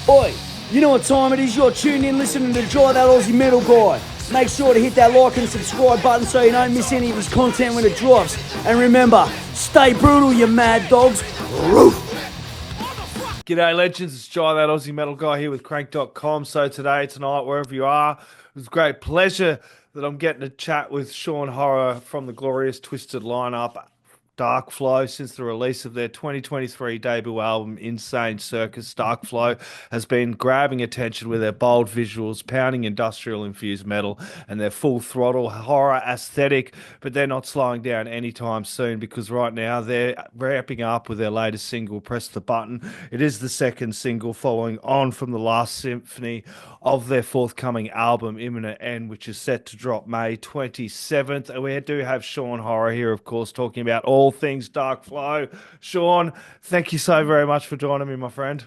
Oi, you know what time it is? You're tuned in listening to Dry That Aussie Metal Guy. Make sure to hit that like and subscribe button so you don't miss any of his content when it drops. And remember, stay brutal, you mad dogs. Roof! G'day, legends. It's Jai, that Aussie metal guy here with Crannk'd.com. So today, tonight, wherever you are, it's a great pleasure that I'm getting to chat with Sean Horror from the glorious Twisted lineup, Darkflow. Since the release of their 2023 debut album, Insane Circus, Darkflow has been grabbing attention with their bold visuals, pounding industrial-infused metal, and their full-throttle horror aesthetic. But they're not slowing down anytime soon because right now they're wrapping up with their latest single, Press the Button. It is the second single following on from the last symphony of their forthcoming album, Imminent End, which is set to drop May 27th. And we do have Sean Horror here, of course, talking about all things Darkflow. Sean, thank you so very much for joining me, my friend.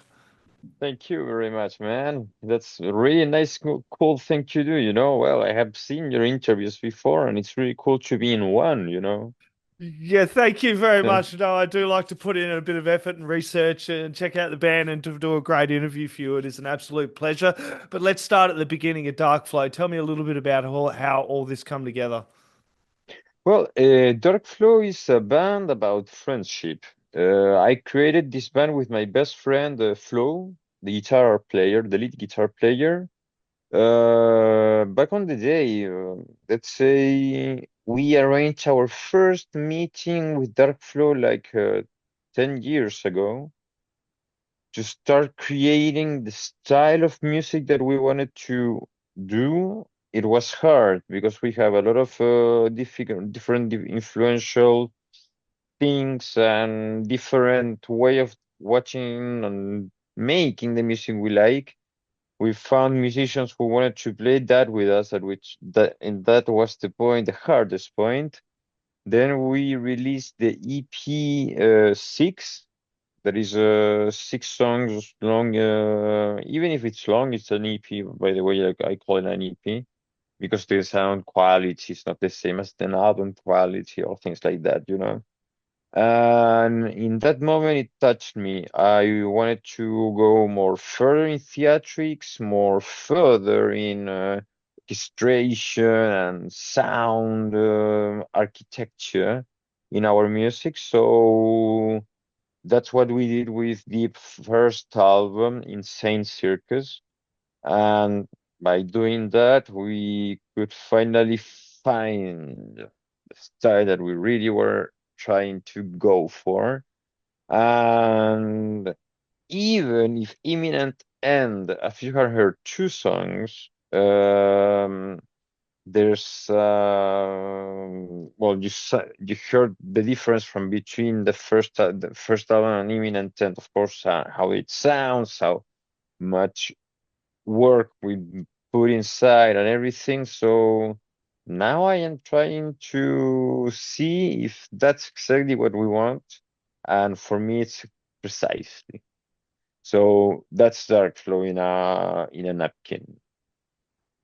Thank you very much, man. That's a really nice, cool thing to do, you know. Well, I have seen your interviews before, and it's really cool to be in one, you know. Yeah, thank you very Yeah. much. No, I do like to put in a bit of effort and research and check out the band and to do a great interview for you. It is an absolute pleasure. But let's start at the beginning of Darkflow. Tell me a little bit about how all this come together. Well, Darkflow is a band about friendship. I created this band with my best friend, Flo, the guitar player, the lead guitar player. Back on the day, let's say we arranged our first meeting with Darkflow like 10 years ago to start creating the style of music that we wanted to do. It was hard because we have a lot of different influential things and different way of watching and making the music we like. We found musicians who wanted to play that with us, and that was the point, the hardest point. Then we released the EP 6. That is 6 songs long. Even if it's long, it's an EP. By the way, I call it an EP because the sound quality is not the same as an album quality or things like that, you know. And in that moment, it touched me. I wanted to go more further in theatrics, more further in orchestration and sound architecture in our music. So that's what we did with the first album, Insane Circus. And by doing that, we could finally find the style that we really were trying to go for. And even if Imminent End, if you have heard 2 songs, there's well, you heard the difference from between the first album and Imminent End, of course, how it sounds, how much work we put inside and everything. So now I am trying to see if that's exactly what we want. And for me, it's precisely. So that's Darkflow in a napkin.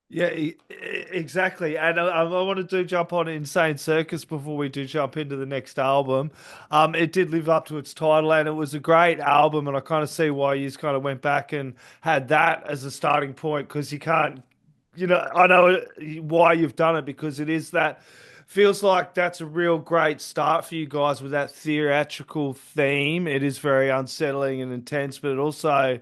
Yeah, exactly. And I want to jump on Insane Circus before we do jump into the next album. It did live up to its title, and it was a great album. And I kind of see why you just kind of went back and had that as a starting point because you can't, I know why you've done it because it is that feels like that's a real great start for you guys with that theatrical theme. It is very unsettling and intense, but it also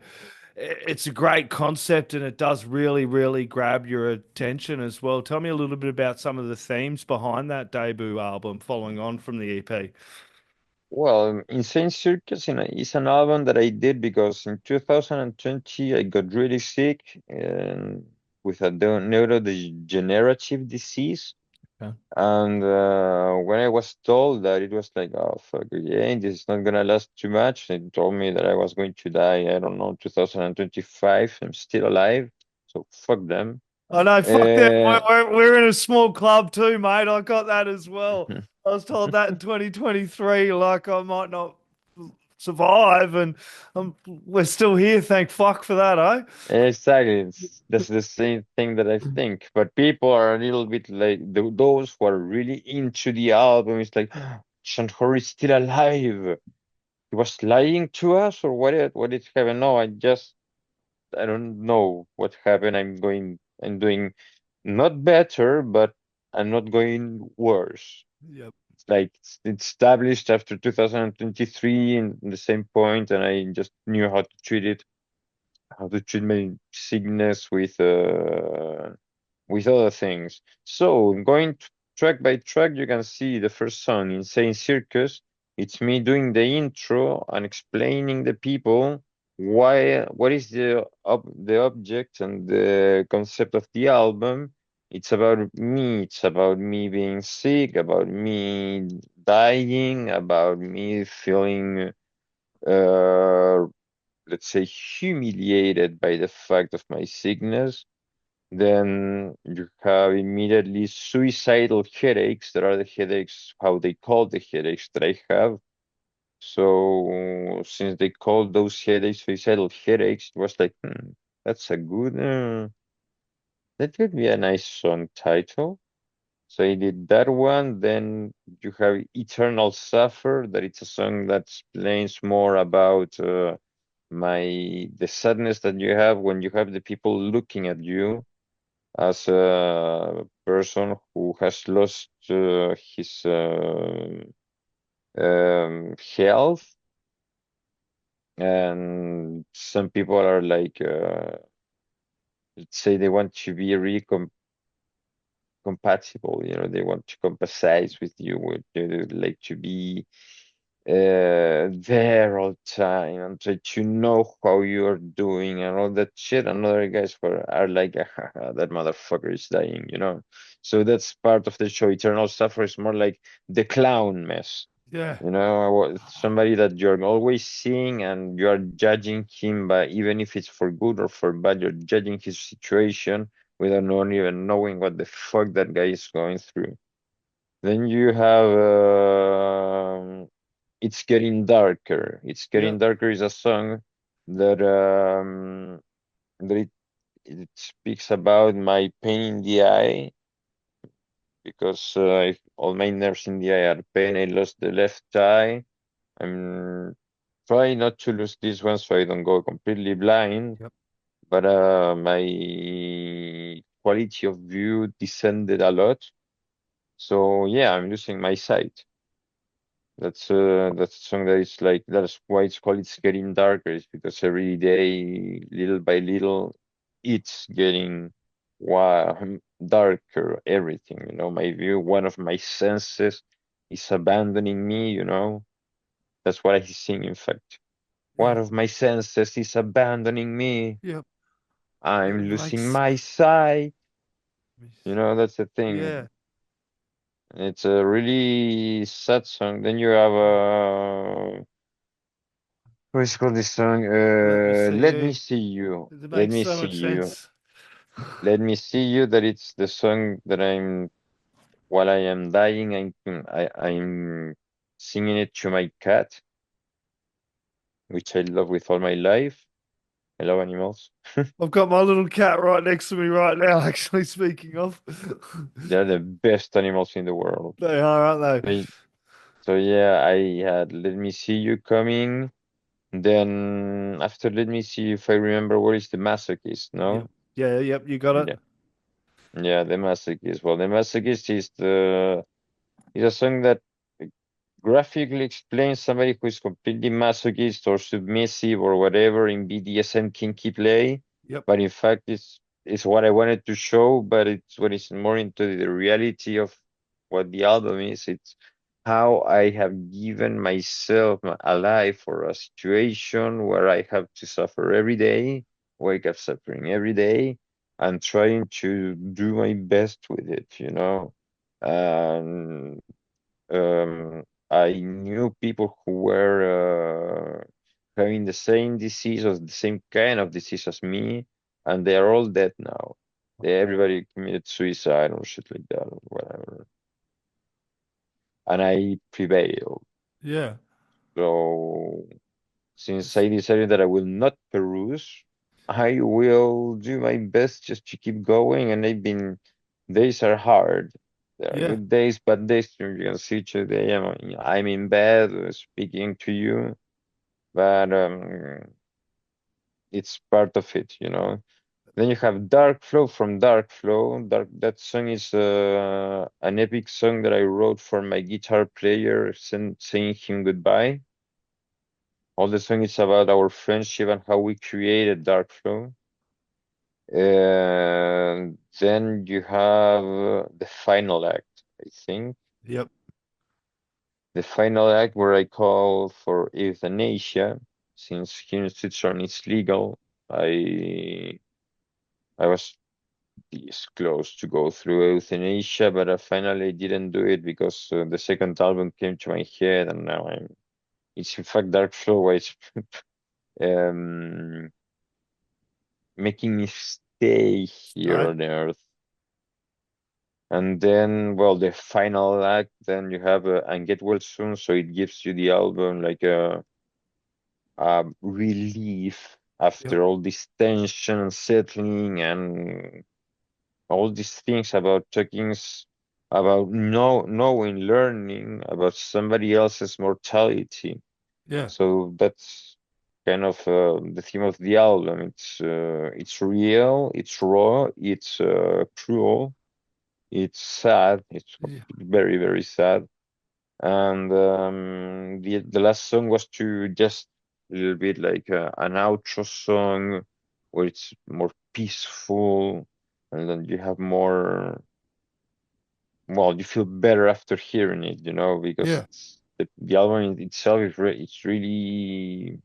it's a great concept and it does really, really grab your attention as well. Tell me a little bit about some of the themes behind that debut album following on from the EP. Well, Insane Circus is an album that I did because in 2020 I got really sick and with a neurodegenerative disease. Okay. And when I was told that, it was like, oh, fuck, again, this is not gonna last too much. They told me that I was going to die, I don't know, 2025. I'm still alive, so fuck them. I know, fuck that. Uh, We're in a small club too, mate. I got that as well. I was told that in 2023, like I might not survive, and we're still here. Thank fuck for that, eh? exactly, that's the same thing that I think. But people are a little bit like those who are really into the album. It's like, Sean Horry is still alive. He was lying to us, or what? What did happen? No, I don't know what happened. I'm doing not better, but I'm not going worse. Yep. It's like it's established after 2023 in the same point, and I just knew how to treat it, how to treat my sickness with other things. So going track by track, you can see the first song, Insane Circus. It's me doing the intro and explaining the people what is the object and the concept of the album. It's about me. It's about me being sick, about me dying, about me feeling let's say humiliated by the fact of my sickness. Then you have immediately suicidal headaches. That are the headaches, how they call the headaches that I have. So since they called those headaches suicidal headaches, it was like, that's a good, that could be a nice song title. So I did that one. Then you have Eternal Suffer, that it's a song that explains more about the sadness that you have when you have the people looking at you as a person who has lost his health, and some people are like, let's say they want to be really compatible, they want to compatize with you, they like to be there all the time and try to know how you're doing and all that shit. And other guys are like, that motherfucker is dying. So that's part of the show. Eternal Suffer is more like the clown mess. Yeah. Somebody that you're always seeing and you're judging him, but even if it's for good or for bad, you're judging his situation without not even knowing what the fuck that guy is going through. Then you have It's Getting Darker. It's Getting Yep. Darker is a song that that it speaks about my pain in the eye because all my nerves in the eye are pain. I lost the left eye. I'm trying not to lose this one so I don't go completely blind. Yep. But my quality of view descended a lot. So yeah, I'm losing my sight. That's a song that is like that's why it's called It's Getting Darker, is because every day, little by little, it's getting darker, everything, my view, one of my senses is abandoning me. That's what I sing, in fact. One Yeah. of my senses is abandoning me. Yep. I'm It losing makes my sight. me. That's the Yeah. thing. It's a really sad song. Then you have what is called this song? Let me see Let Me you. See You. It Let makes Me so See much You. sense. Let Me See You. That it's the song that while I am dying, I'm singing it to my cat, which I love with all my life. I love animals. I've got my little cat right next to me right now, actually, speaking of. They're the best animals in the world. They are, aren't they? So, so yeah, I had Let Me See You coming. Then after Let Me See if I remember what is the masochist, Yep. no? Yeah, yep, you got it. Yeah. Yeah, the masochist. Well, the masochist is a song that graphically explains somebody who is completely masochist or submissive or whatever in BDSM kinky play. Yep. But in fact it's what I wanted to show, but it's what is more into the reality of what the album is. It's how I have given myself a life for a situation where I have to suffer every day, wake up suffering every day, and trying to do my best with it. And I knew people who were having the same disease or the same kind of disease as me, and they are all dead now. Everybody committed suicide or shit like that or whatever. And I prevailed. Yeah. So since It's- I decided that I will not peruse, I will do my best just to keep going. And days are hard. There are yeah. good days, bad days. You can see today I'm in bed speaking to you, but it's part of it, you know. Then you have Darkflow from Darkflow. That song is an epic song that I wrote for my guitar player, saying him goodbye. All the song is about our friendship and how we created Darkflow. And then you have the final act, I think. Yep. The final act where I call for euthanasia, since here in Switzerland it's legal. I was this close to go through euthanasia, but I finally didn't do it because the second album came to my head, and now it's in fact Darkflow, where it's um, making me stay here Right. on Earth. And then, well, the final act, then you have and get well soon, so it gives you the album like a relief Yep. after all this tension and settling and all these things about about knowing, learning about somebody else's mortality. Yeah. So that's kind of the theme of the album. It's real, it's raw, it's cruel, it's sad, it's Yeah. very, very sad. And the last song was to just a little bit like an outro song where it's more peaceful, and then you have more, well, you feel better after hearing it, you know, because Yeah. it's the album itself is it's really,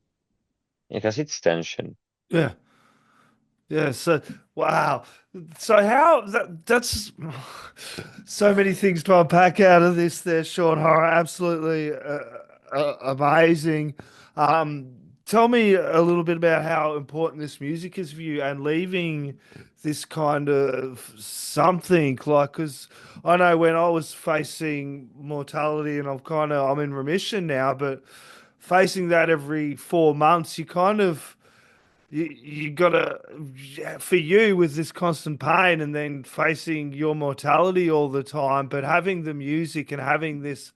it has its tension. Yeah. Yeah, so wow. So how that's so many things to unpack out of this there, Sean Horror. Absolutely amazing. Um, Tell me a little bit about how important this music is for you and leaving this kind of something like, because I know when I was facing mortality and I'm in remission now, but facing that every 4 months, you kind of you gotta, for you with this constant pain and then facing your mortality all the time, but having the music and having this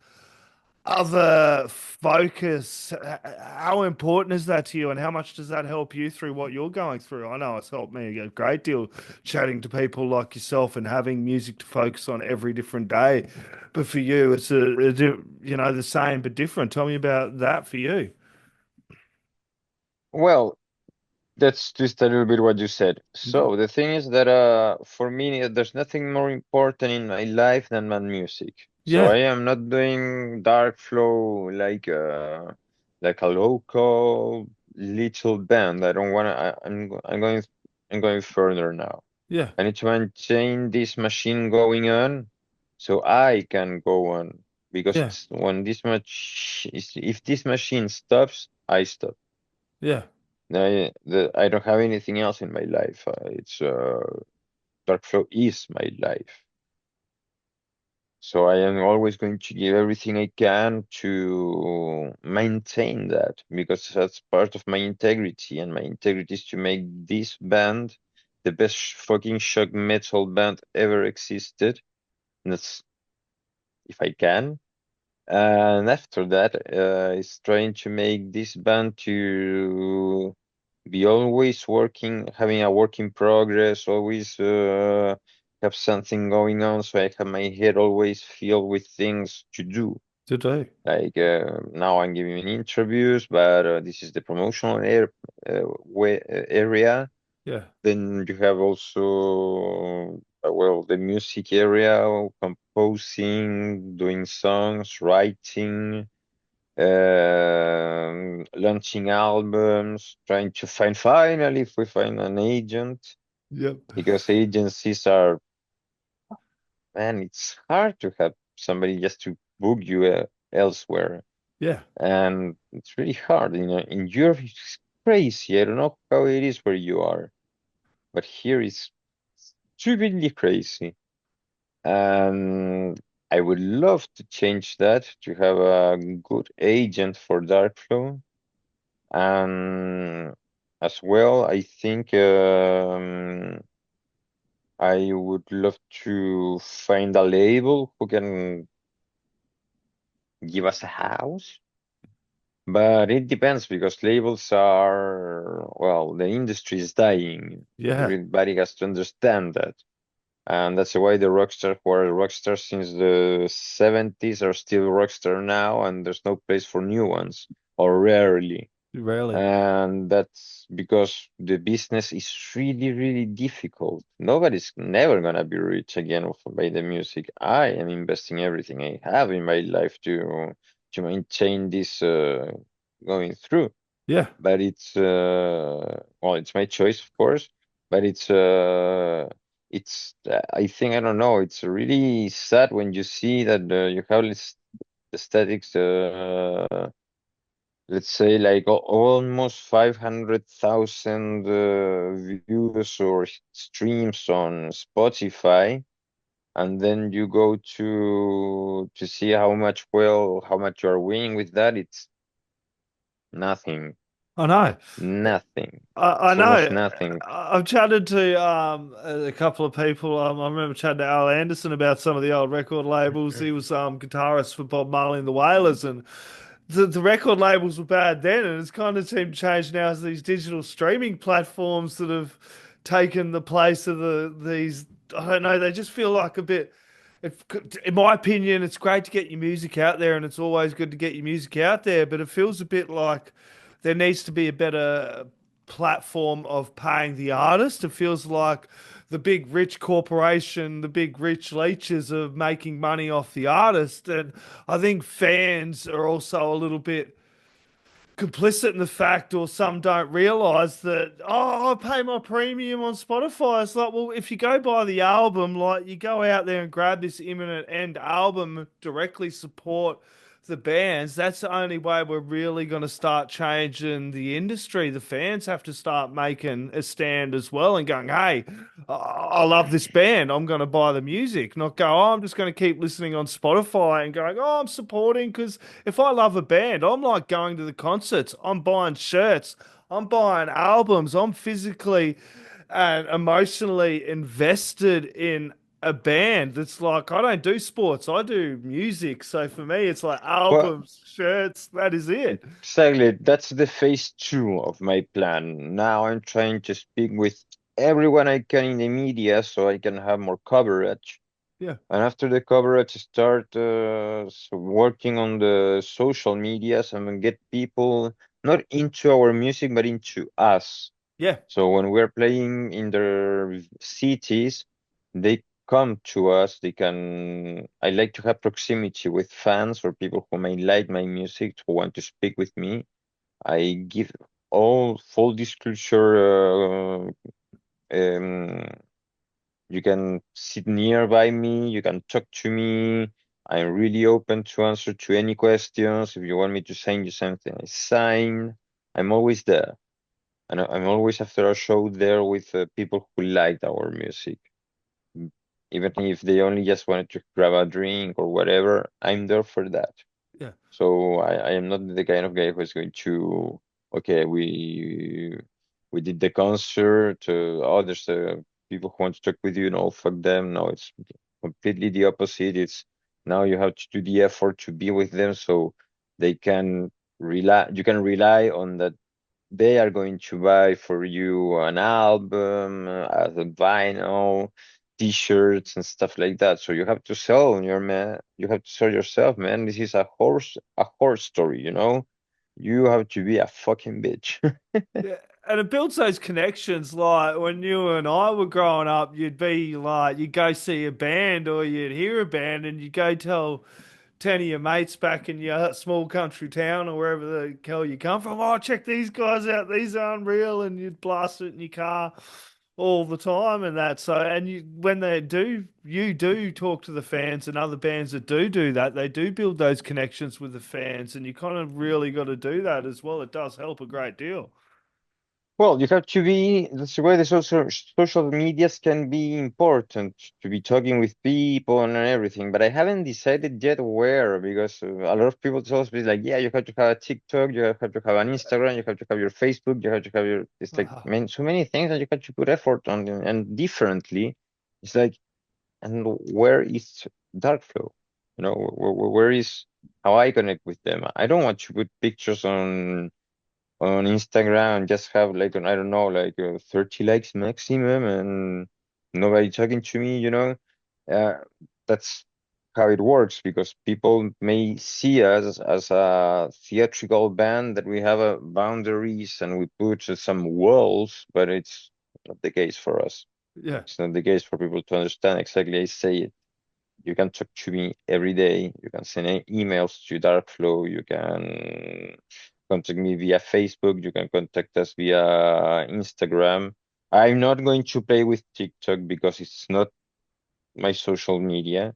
other focus, how important is that to you and how much does that help you through what you're going through? I know it's helped me a great deal chatting to people like yourself and having music to focus on every different day. But for you, it's the same but different. Tell me about that for you. Well, that's just a little bit what you said. Yeah. So the thing is that for me there's nothing more important in my life than my music. So Yeah. I am not doing dark flow like a local little band. I don't wanna I'm going further now. Yeah. I need to maintain this machine going on so I can go on. Yeah. Because when if this machine stops, I stop. Yeah. I don't have anything else in my life. It's Darkflow is my life. So I am always going to give everything I can to maintain that because that's part of my integrity, and my integrity is to make this band the best fucking shock metal band ever existed. And that's if I can. And after that, is trying to make this band to be always working, having a work in progress, always have something going on, so I have my head always filled with things to do. Today. Like now I'm giving interviews, but this is the promotional area. Yeah. Then you have also, well, the music area, composing, doing songs, writing, launching albums, trying to finally, if we find an agent, Yep. because agencies are, man, it's hard to have somebody just to book you elsewhere. Yeah. And it's really hard. You know, in Europe, it's crazy. I don't know how it is where you are, but here it's stupidly crazy. And I would love to change that to have a good agent for Darkflow. And as well, I think I would love to find a label who can give us a house But it depends because labels are, well, the industry is dying. Yeah, Everybody has to understand that. And that's why the rockstars who are rockstars since the 70s are still rockstar now, and there's no place for new ones, or rarely. really. And that's because the business is really, really difficult. Nobody's never gonna be rich again by the music. I am investing everything I have in my life to maintain this going through. Yeah. But it's well, it's my choice, of course. But it's I think I don't know. It's really sad when you see that you have this aesthetics. Let's say like almost 500,000 views or streams on Spotify, and then you go to see how much you are winning with that. It's nothing, I know. nothing. I It's almost know. nothing. I've chatted to a couple of people. I remember chatting to Al Anderson about some of the old record labels. He was guitarist for Bob Marley and the Wailers, and the record labels were bad then, and it's kind of seemed to change now as these digital streaming platforms that have taken the place of these. I don't know. They just feel like a bit. If, in my opinion, it's great to get your music out there, and it's always good to get your music out there. But it feels a bit like there needs to be a better platform of paying the artist. It feels like the big rich corporation, the big rich leeches are making money off the artist. And I think fans are also a little bit complicit in the fact, or some don't realize that, oh, I pay my premium on Spotify. It's like, well, if you go buy the album, like you go out there and grab this Imminent End album, directly support the bands. That's the only way we're really going to start changing the industry. The fans have to start making a stand as well and going, hey, I love this band. I'm going to buy the music, not go, oh, I'm just going to keep listening on Spotify and going, oh, I'm supporting. Because if I love a band, I'm like going to the concerts, I'm buying shirts, I'm buying albums, I'm physically and emotionally invested in a band. That's like, I don't do sports, I do music. So for me, it's like Well, albums, shirts, that is it. exactly. That's the phase two of my plan. Now I'm trying to speak with everyone I can in the media so I can have more coverage. Yeah. And after the coverage, start working on the social medias and get people not into our music, but into us. Yeah. So when we're playing in their cities, they come to us. They can. I like to have proximity with fans or people who may like my music, who want to speak with me. I give all full disclosure. You can sit nearby me. You can talk to me. I'm really open to answer to any questions. If you want me to send you something, I sign. I'm always there. And I'm always after a show there with people who liked our music. Even if they only just wanted to grab a drink or whatever, I'm there for that. Yeah. So I am not the kind of guy who is going to, okay, we did the concert, oh, there's people who want to talk with you, no, fuck them. No, it's completely the opposite. It's now you have to do the effort to be with them so they can you can rely on that they are going to buy for you an album, as a vinyl, t-shirts and stuff like that. So you have to sell your man. You have to sell yourself, man. This is a horse story, you know. You have to be a fucking bitch. Yeah, and it builds those connections. Like when you and I were growing up, you'd be like, you'd go see a band or you'd hear a band and you'd go tell 10 of your mates back in your small country town or wherever the hell you come from. Oh, check these guys out. These are unreal. And you'd blast it in your car all the time and that. So, and you, when they do, you do talk to the fans and other bands that do that, they do build those connections with the fans. And you kind of really got to do that as well. It does help a great deal. Well, you have to be, that's why the social medias can be important to be talking with people and everything, but I haven't decided yet where because a lot of people tell me like, yeah, you have to have a TikTok, you have to have an Instagram, you have to have your Facebook, you have to have your, it's like Wow. man, so many things that you have to put effort on them, and differently. It's like, and where is Darkflow? Where is how I connect with them? I don't want to put pictures on Instagram and just have like I don't know, like 30 likes maximum and nobody talking to me. Uh, that's how it works because people may see us as a theatrical band that we have boundaries and we put some walls, but it's not the case for us. Yeah. It's not the case for people to understand exactly. I say it. You can talk to me every day. You can send emails to Darkflow. You can contact me via Facebook. You can contact us via Instagram. I'm not going to play with TikTok because it's not my social media.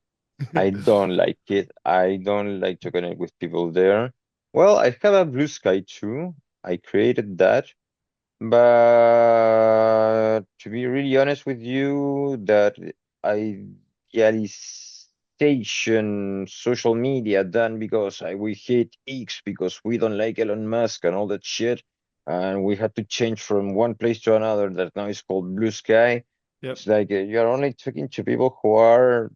I don't like it. I don't like to connect with people there. Well, I have a Blue Sky too. I created that. But to be really honest with you, that idealization social media done because we hate X because we don't like Elon Musk and all that shit, and we had to change from one place to another that now is called Blue Sky. Yep. It's like you're only talking to people who are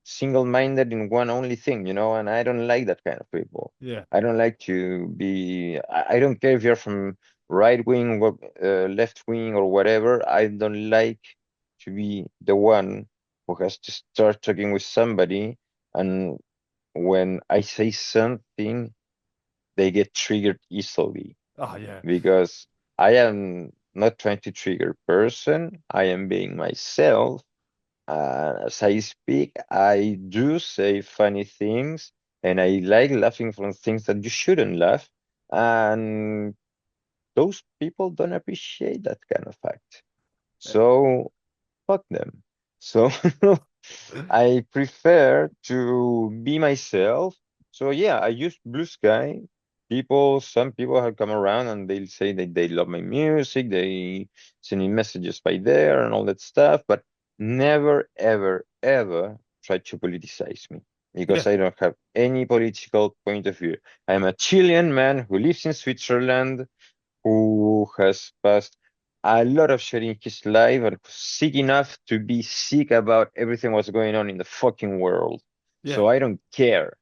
single-minded in one only thing, and I don't like that kind of people. Yeah. I don't like to be. I don't care if you're from right wing, left wing, or whatever. I don't like to be the one who has to start talking with somebody, and when I say something, they get triggered easily Oh yeah. because I am not trying to trigger person. I am being myself as I speak, I do say funny things, and I like laughing from things that you shouldn't laugh. And those people don't appreciate that kind of fact. So fuck them. So I prefer to be myself. So yeah, I use Blue Sky. Some people have come around and they'll say that they love my music. They send me messages by there and all that stuff, but never, ever, ever try to politicize me Yeah. because I don't have any political point of view. I'm a Chilean man who lives in Switzerland who has passed a lot of shit in his life and sick enough to be sick about everything what's going on in the fucking world. Yeah. So I don't care.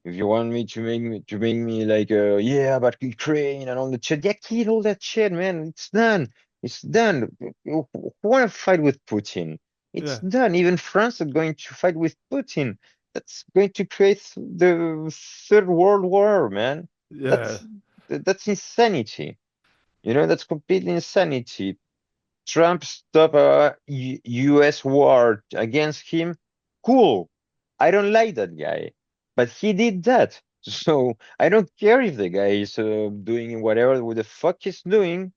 If you want me to make me like yeah, but Ukraine and all that shit, yeah, kill all that shit, man. It's done. It's done. Who wanna fight with Putin? It's Yeah. done. Even France is going to fight with Putin. That's going to create the third world war, man. Yeah. That's insanity. That's complete insanity. Trump stop a U.S. war against him. Cool. I don't like that guy, but he did that. So I don't care if the guy is doing whatever the fuck he's doing.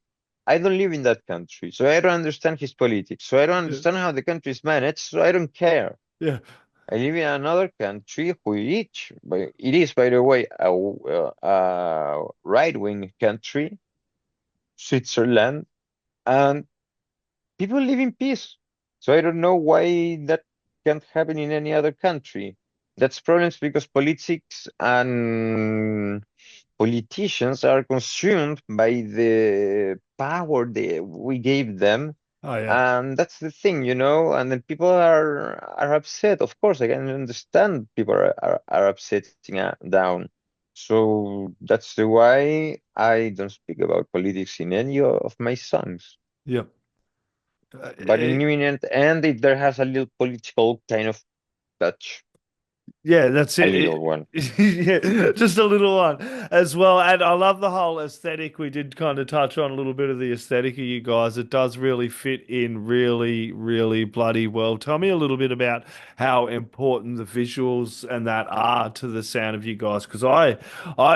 I don't live in that country, so I don't understand his politics. So I don't Yeah. understand how the country is managed. So I don't care. Yeah. I live in another country which, but it is, by the way, a right-wing country, Switzerland, and people live in peace. So I don't know why that can't happen in any other country. That's problems because politics and politicians are consumed by the power we gave them. Oh yeah. And that's the thing, and then people are upset. Of course, I can understand people are upsetting down. So that's the why I don't speak about politics in any of my songs. Yep. But in Imminent End, there has a little political kind of touch, Yeah, that's a it. little one. Yeah, just a little one as well. And I love the whole aesthetic. We did kind of touch on a little bit of the aesthetic of you guys. It does really fit in really, really bloody well. Tell me a little bit about how important the visuals and that are to the sound of you guys, because I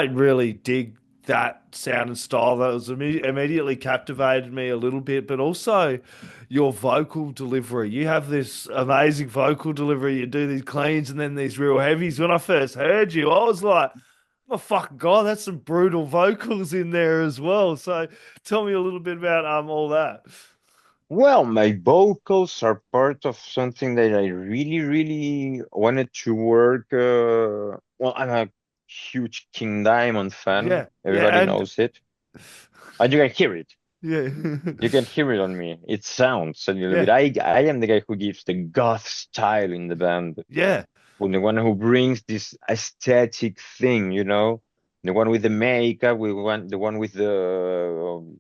really dig that sound and style. That was immediately captivated me a little bit, but also your vocal delivery. You have this amazing vocal delivery. You do these cleans and then these real heavies. When I first heard you, I was like, oh fucking God, that's some brutal vocals in there as well. So tell me a little bit about all that. Well, my vocals are part of something that I really, really wanted to work. Well, I'm a huge King Diamond fan. Yeah, yeah, Everybody and knows it. And you can hear it. yeah. You can hear it on me. It sounds a little bit. Yeah. I am the guy who gives the goth style in the band. Yeah. the one who brings this aesthetic thing, the one with the makeup, the one with all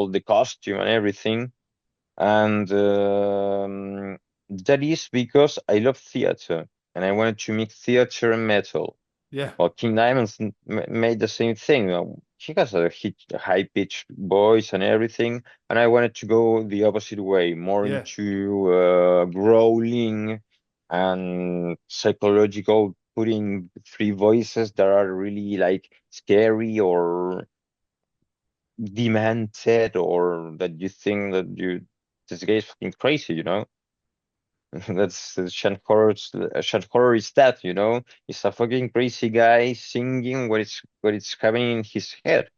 the costume and everything. And that is because I love theater and I wanted to mix theater and metal. Yeah. Well, King Diamonds made the same thing. He has a high-pitched voice and everything, and I wanted to go the opposite way, more Yeah. into growling and psychological, putting three voices that are really like scary or demented, or that you think that this guy is fucking crazy. That's Shan Horror is that. He's a fucking crazy guy singing what it's happening in his head.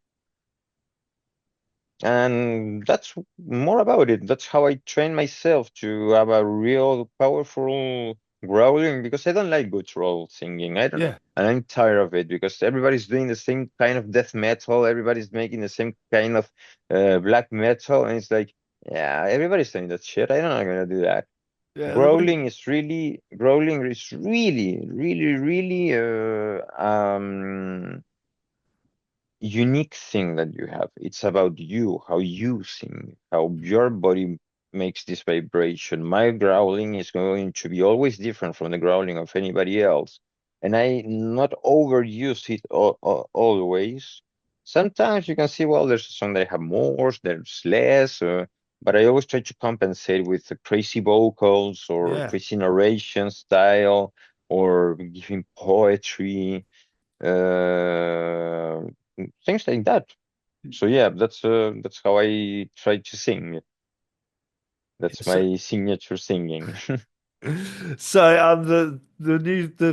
And that's more about it. That's how I train myself to have a real powerful growling, because I don't like guttural singing. I don't, Yeah. and I'm tired of it because everybody's doing the same kind of death metal. Everybody's making the same kind of black metal, and it's like, yeah, everybody's doing that shit. I'm not gonna do that. Yeah. Growling is really, really, really unique thing that you have. It's about you, how you sing, how your body makes this vibration. My growling is going to be always different from the growling of anybody else. And I not overuse it always. Sometimes you can see, well, there's a song that I have more, there's less, but I always try to compensate with the crazy vocals or Yeah. crazy narration style or giving poetry, uh, things like that. So yeah, that's how I try to sing. That's So, my signature singing. the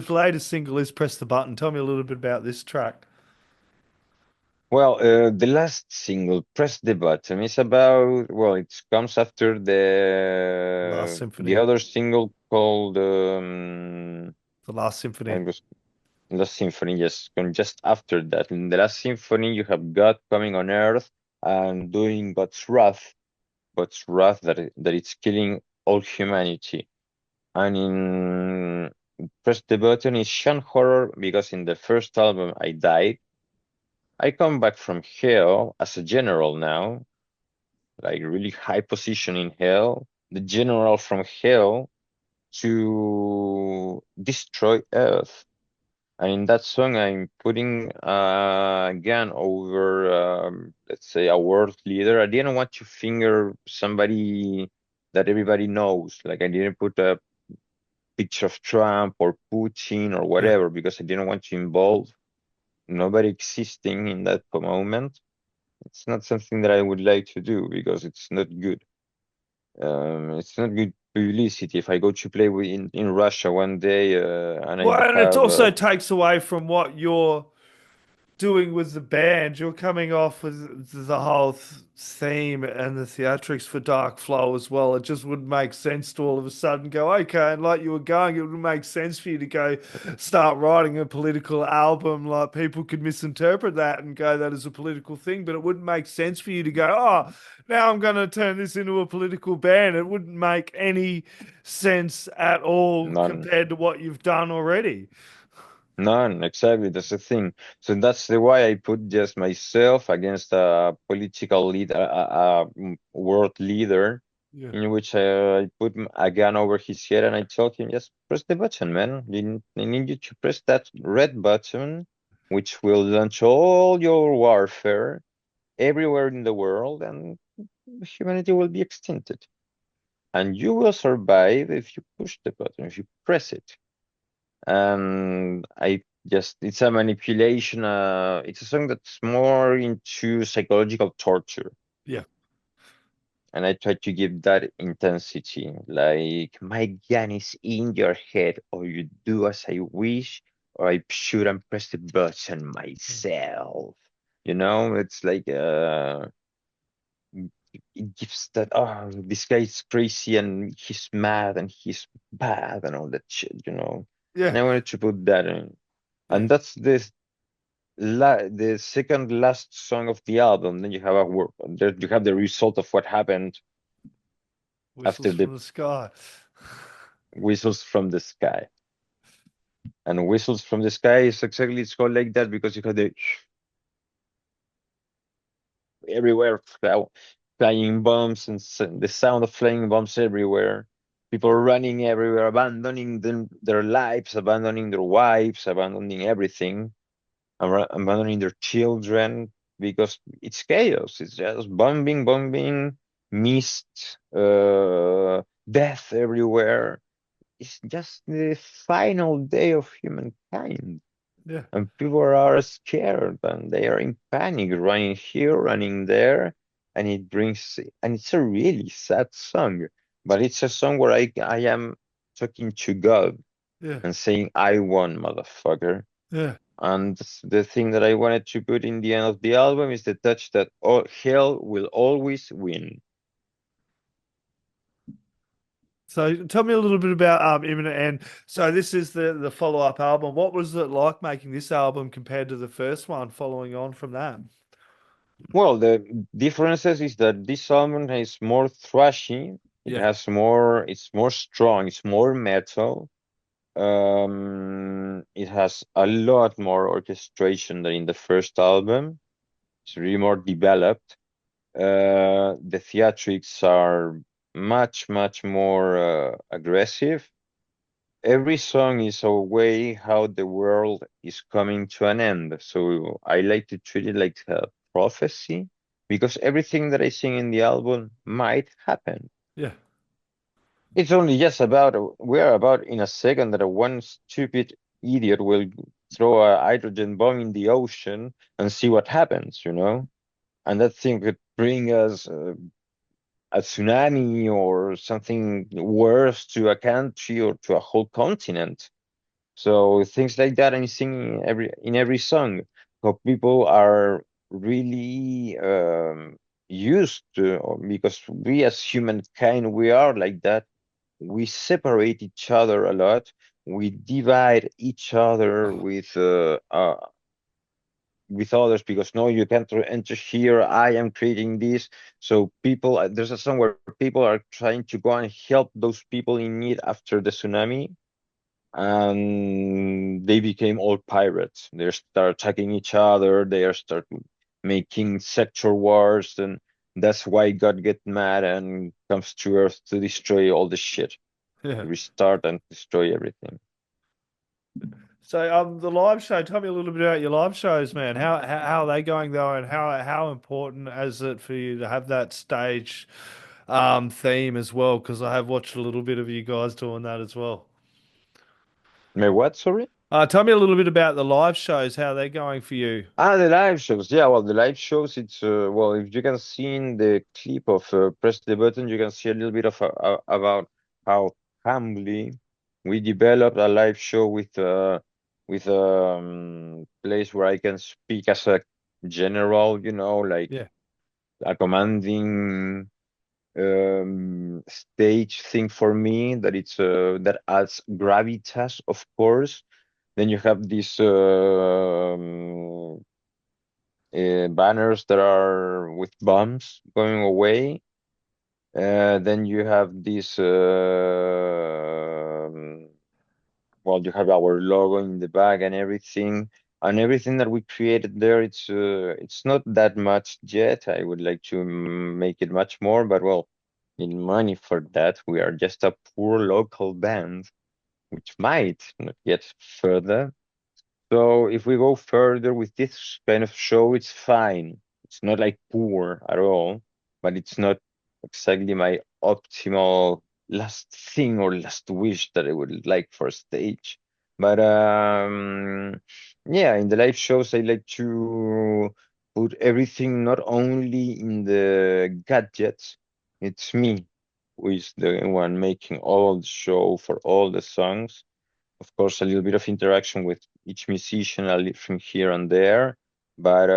latest single is Press the Button. Tell me a little bit about this track. Well, the last single, Press the Button, is about, well, it comes after Last the Symphony. other single called The Last Symphony. it was Last Symphony, yes, come just after that. In the Last Symphony, you have God coming on Earth and doing God's wrath that it's killing all humanity. And in Press the Button is Shan Horror because in the first album I died. I come back from hell as a general now, like really high position in hell, the general from hell to destroy Earth. And in that song, I'm putting a gun over, let's say, a world leader. I didn't want to finger somebody that everybody knows. Like I didn't put a picture of Trump or Putin or Yeah. whatever because I didn't want to involve nobody existing in that moment. It's not something that I would like to do because it's not good. It's not good publicity. If I go to play in Russia one day and I Well, and it have also takes away from what you're doing with the band. You're coming off with the whole theme and the theatrics for Darkflow as well. It just wouldn't make sense to all of a sudden go, okay, and like you were going, it would make sense for you to go start writing a political album. Like people could misinterpret that and go that as a political thing, but it wouldn't make sense for you to go, oh, now I'm going to turn this into a political band. It wouldn't make any sense at all none. compared to what you've done already. None, exactly. That's the thing. So that's the why I put just myself against a political leader, a world leader, Yeah. in which I put a gun over his head and I told him, just press the button, man. I need you to press that red button, which will launch all your warfare everywhere in the world, and humanity will be extincted. And you will survive if you push the button, if you press it. And it's a manipulation. It's a song that's more into psychological torture. Yeah. And I try to give that intensity. Like, my gun is in your head, or you do as I wish, or I shoot and press the button myself. It's like, it gives that, oh, this guy is crazy and he's mad and he's bad and all that shit. Yeah. And I wanted to put that in. Yeah. And that's the second last song of the album. Then you have you have the result of what happened after Whistles the from the Sky. whistles from the sky. And Whistles from the Sky is exactly, it's called like that because you have the everywhere flying bombs and the sound of flying bombs everywhere. People running everywhere, abandoning their lives, abandoning their wives, abandoning everything, abandoning their children because it's chaos. It's just bombing, bombing, mist, death everywhere. It's just the final day of humankind. Yeah. And people are scared and they are in panic, running here, running there, and it's a really sad song, but it's a song where I am talking to God Yeah. and saying, "I won, motherfucker." Yeah. And the thing that I wanted to put in the end of the album is the touch that all hell will always win. So tell me a little bit about Imminent End. So this is the follow-up album. What was it like making this album compared to the first one, following on from that? Well, the differences is that this album is more thrashy. Yeah. It's more strong. It's more metal. It has a lot more orchestration than in the first album. It's really more developed. The theatrics are much, much more aggressive. Every song is a way how the world is coming to an end. So I like to treat it like a prophecy because everything that I sing in the album might happen. Yeah. It's only just about, we are about in a second that a one stupid idiot will throw a hydrogen bomb in the ocean and see what happens, you know? And that thing could bring us a tsunami or something worse to a country or to a whole continent. So things like that I'm singing in every song. So people are really used to, because we as humankind, we are like that. We separate each other a lot. We divide each other with others because no, you can't enter here. I am creating this. So people, there's a song where people are trying to go and help those people in need after the tsunami, and they became all pirates. They start attacking each other. They are start making sexual wars, and that's why God get mad and comes to Earth to destroy all the shit, Yeah. restart and destroy everything. So the live show, tell me a little bit about your live shows, man. How are they going though, and how important is it for you to have that stage theme as well? Because I have watched a little bit of you guys doing that as well. My what? Sorry. Tell me a little bit about the live shows, how they're going for you. Ah, the live shows. Yeah, well, the live shows, it's well, if you can see in the clip of Press the Button, you can see a little bit of about how humbly we developed a live show with place where I can speak as a general, you know, like Yeah, a commanding stage thing for me that it's that adds gravitas, of course. Then you have these banners that are with bombs going away. Then you have this, well, you have our logo in the back and everything that we created there. It's not that much yet. I would like to make it much more, but well, need money for that. We are just a poor local band, which might not get further. So if we go further with this kind of show, it's fine. It's not like poor at all, but it's not exactly my optimal last thing or last wish that I would like for a stage. But yeah, in the live shows, I like to put everything not only in the gadgets. It's me who is the one making all the show for all the songs. Of course, a little bit of interaction with each musician, a little from here and there, but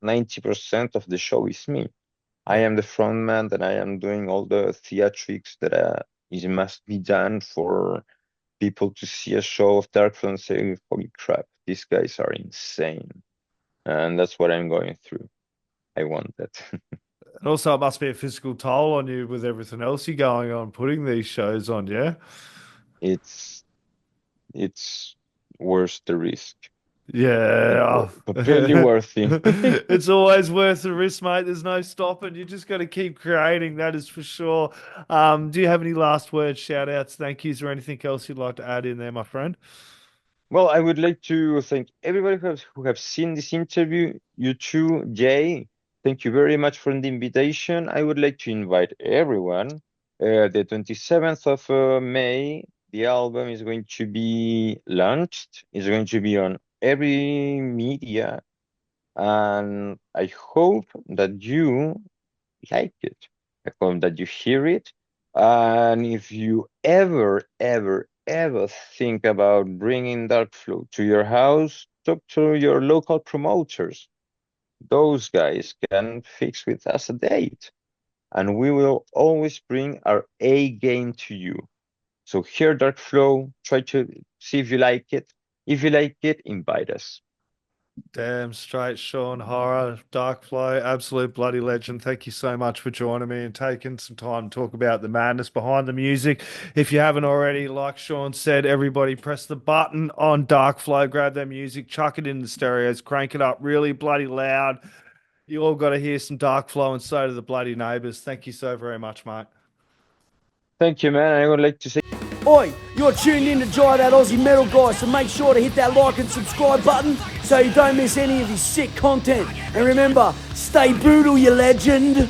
90% of the show is me. I yeah. am the front man, and I am doing all the theatrics that is must be done for people to see a show of Darkflow and say, "Holy crap, these guys are insane," and that's what I'm going through. I want that. And also, it must be a physical toll on you with everything else you're going on, putting these shows on, yeah? it's worth the risk. Yeah. Completely worthy. It's always worth the risk, mate. There's no stopping. You just got to keep creating, that is for sure. Do you have any last words, shout outs, thank yous, or anything else you'd like to add in there, my friend? Well, I would like to thank everybody who have seen this interview. You too, Jay. Thank you very much for the invitation. I would like to invite everyone. The 27th of May, the album is going to be launched. It's going to be on every media, and I hope that you like it. I hope that you hear it. And if you ever think about bringing Darkflow to your house, talk to your local promoters. Those guys can fix with us a date. And we will always bring our A game to you. So hear Darkflow, try to see if you like it. If you like it, invite us. Damn straight, Sean Horror, Darkflow, absolute bloody legend. Thank you so much for joining me and taking some time to talk about the madness behind the music. If you haven't already, like Sean said, everybody press the button on Darkflow, grab their music, chuck it in the stereos, crank it up really bloody loud. You all got to hear some Darkflow, and so do the bloody neighbors. Thank you so very much, mate. Thank you, man. I would like to say Oi, you're tuned in to Jai That Aussie Metal Guy, so make sure to hit that like and subscribe button so you don't miss any of his sick content. And remember, stay brutal, you legend.